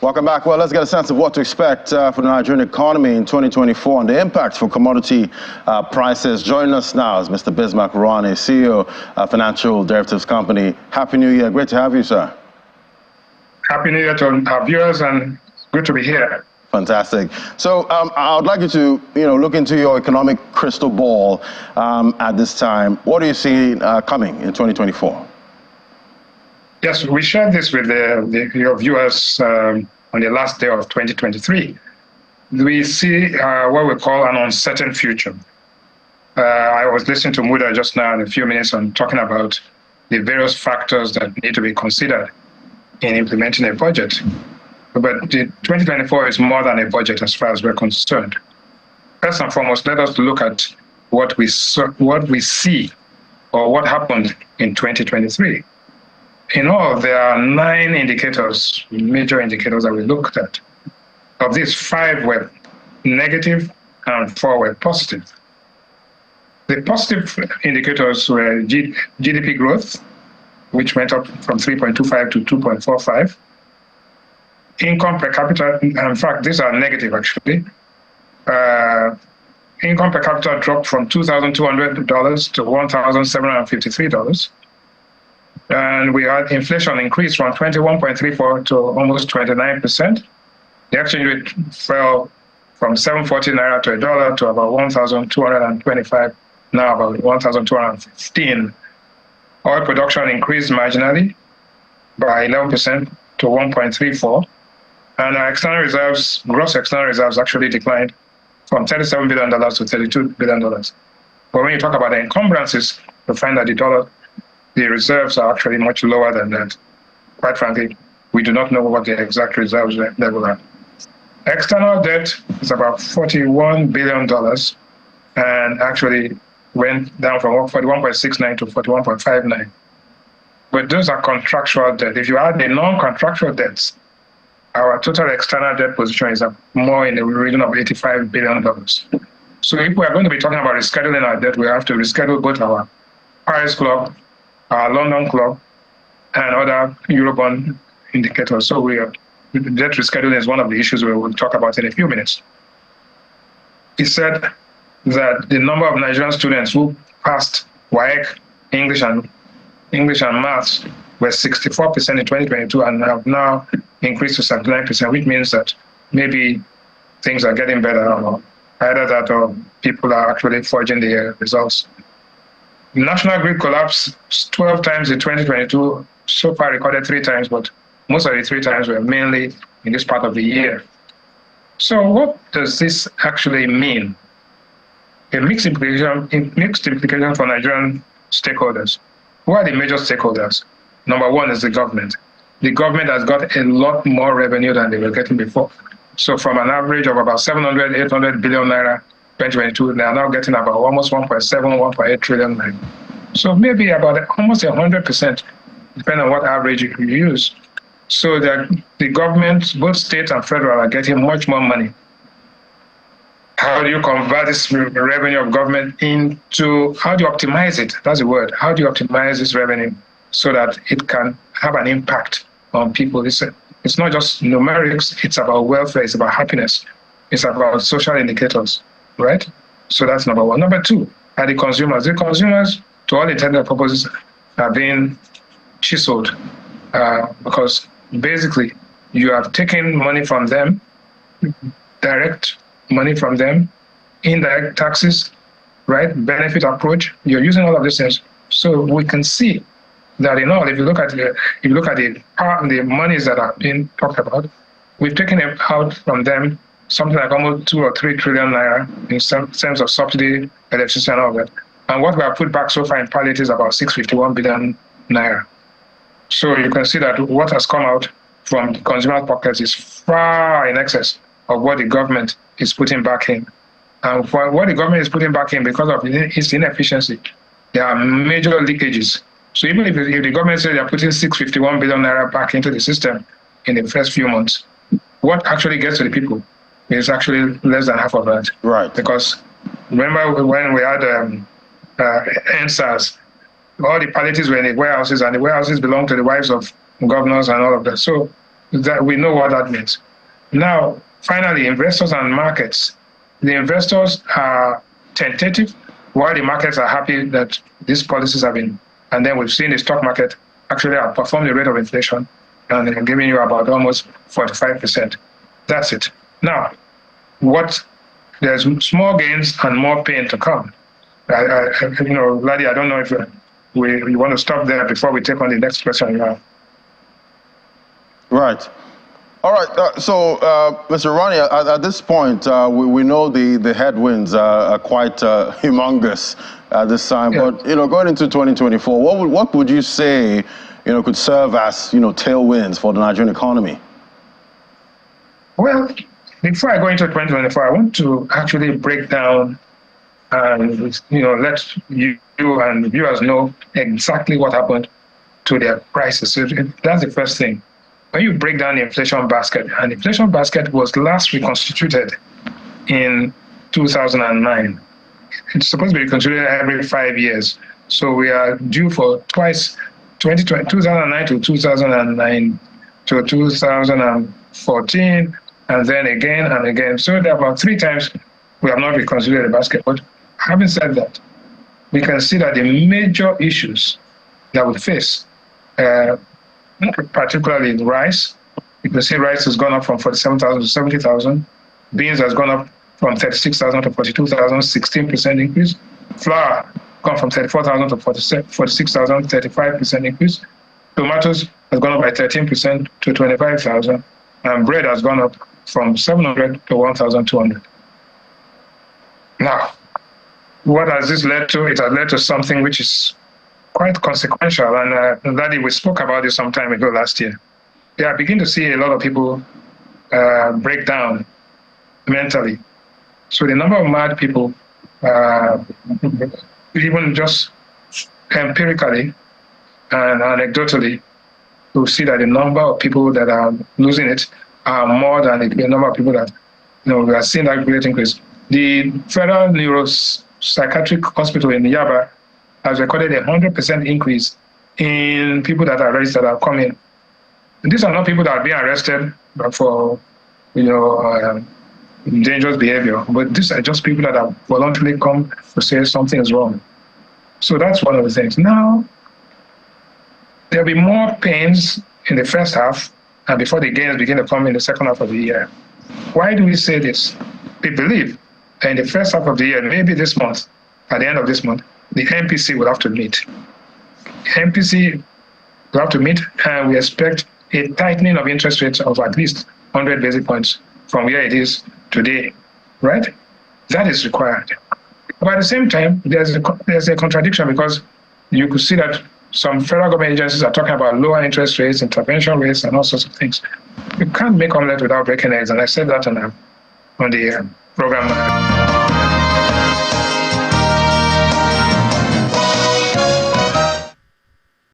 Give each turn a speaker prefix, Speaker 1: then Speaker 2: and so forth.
Speaker 1: Welcome back. Well, let's get a sense of what to expect for the Nigerian economy in 2024 and the impact for commodity prices. Joining us now is Mr. Bismarck Rewane, CEO of Financial Derivatives Company. Happy New Year. Great to have you, sir.
Speaker 2: Happy New Year to our viewers, and good to be here.
Speaker 1: Fantastic. So I would like you to, look into your economic crystal ball at this time. What do you see coming in 2024?
Speaker 2: Yes, we shared this with your viewers on the last day of 2023. We see what we call an uncertain future. I was listening to Muda just now in a few minutes on talking about the various factors that need to be considered in implementing a budget. But 2024 is more than a budget as far as we're concerned. First and foremost, let us look at what we see or what happened in 2023. In all, there are 9 indicators, major indicators that we looked at. Of these, 5 were negative and 4 were positive. The positive indicators were GDP growth, which went up from 3.25 to 2.45. Income per capita, in fact, these are negative actually. Income per capita dropped from $2,200 to $1,753. And we had inflation increase from 21.34 to almost 29%. The exchange rate fell from 740 naira to $1 to about 1,225, now about 1,215. Oil production increased marginally by 11% to 1.34. And our external reserves, gross external reserves, actually declined from $37 billion to $32 billion. But when you talk about the encumbrances, you find that the reserves are actually much lower than that. Quite frankly, we do not know what the exact reserves level are. External debt is about $41 billion and actually went down from 41.69 to 41.59. But those are contractual debt. If you add the non-contractual debts, our total external debt position is more in the region of $85 billion. So if we are going to be talking about rescheduling our debt, we have to reschedule both our Paris Club, our London Club, and other Eurobond indicators. So debt rescheduling is one of the issues we will talk about in a few minutes. He said that the number of Nigerian students who passed WAEC, English and Maths were 64% in 2022 and have now increased to 79%, which means that maybe things are getting better, or either that or people are actually forging the results. The national grid collapsed 12 times in 2022, so far recorded 3 times, but most of the 3 times were mainly in this part of the year. So what does this actually mean? A mixed implication for Nigerian stakeholders. Who are the major stakeholders? Number 1 is the government. The government has got a lot more revenue than they were getting before. So from an average of about 700, 800 billion naira 2022, they are now getting about almost 1.7, 1.8 trillion naira. So maybe about almost 100%, depending on what average you use. So that the government, both state and federal, are getting much more money. How do you convert this revenue of government into, how do you optimize it? That's the word. How do you optimize this revenue so that it can have an impact on people? It's not just numerics, it's about welfare, it's about happiness, it's about social indicators, right? So that's number 1. Number 2 are the consumers. The consumers, to all intents and purposes, are being chiseled because basically you have taken money from them, direct money from them, indirect taxes, right? Benefit approach. You're using all of these things. So we can see that in all, if you look at the monies that are being talked about, we've taken out from them something like almost 2 or 3 trillion naira in terms of subsidy, electricity, and all that. And what we have put back so far in palliative is about 651 billion naira. So you can see that what has come out from the consumer pockets is far in excess of what the government is putting back in. And for what the government is putting back in, because of its inefficiency, there are major leakages. So even if the government says they're putting 651 billion naira back into the system in the first few months, what actually gets to the people is actually less than half of that.
Speaker 1: Right.
Speaker 2: Because remember when we had NSAS, all the palliatives were in the warehouses, and the warehouses belong to the wives of governors and all of that. So that we know what that means. Now, finally, investors and markets. The investors are tentative, while the markets are happy that these policies have been, and then we've seen the stock market actually outperform the rate of inflation, and they're giving you about almost 45%. That's it. Now, there's small gains and more pain to come. Ladi, I don't know if we want to stop there before we take on the next question.
Speaker 1: Right. All right. Mr. Rewane, at this point, we know the headwinds are quite humongous at this time. Yeah. But going into 2024, what would you say could serve as tailwinds for the Nigerian economy?
Speaker 2: Well, before I go into 2024, I want to actually break down and let you and viewers know exactly what happened to their prices. So that's the first thing. When you break down the inflation basket, and the inflation basket was last reconstituted in 2009. It's supposed to be reconstituted every 5 years. So we are due for twice, 2009 to 2009 to 2014, and then again and again. So there are about 3 times we have not reconstituted the basket. But having said that, we can see that the major issues that we face, particularly in rice, you can see rice has gone up from 47,000 to 70,000. Beans has gone up from 36,000 to 42,000, 16% increase. Flour gone from 34,000 to 46,000, 35% increase. Tomatoes has gone up by 13% to 25,000. And bread has gone up from 700 to 1,200. Now, what has this led to? It has led to something which is quite consequential, and Daddy, we spoke about this some time ago last year. Yeah, I begin to see a lot of people break down mentally. So the number of mad people, even just empirically and anecdotally, you'll see that the number of people that are losing it are more than the number of people that we are seeing that great increase. The Federal Neuropsychiatric Hospital in Yaba has recorded 100% increase in people that are arrested that are coming. These are not people that are being arrested for, dangerous behavior, but these are just people that have voluntarily come to say something is wrong. So that's one of the things. Now, there'll be more pains in the first half and before the gains begin to come in the second half of the year. Why do we say this? We believe that in the first half of the year, maybe this month, at the end of this month, the MPC will have to meet. MPC will have to meet, and we expect a tightening of interest rates of at least 100 basis points from where it is today, right? That is required. But at the same time, there's a contradiction, because you could see that some federal government agencies are talking about lower interest rates, intervention rates, and all sorts of things. You can't make omelette without breaking eggs, and I said that on the program.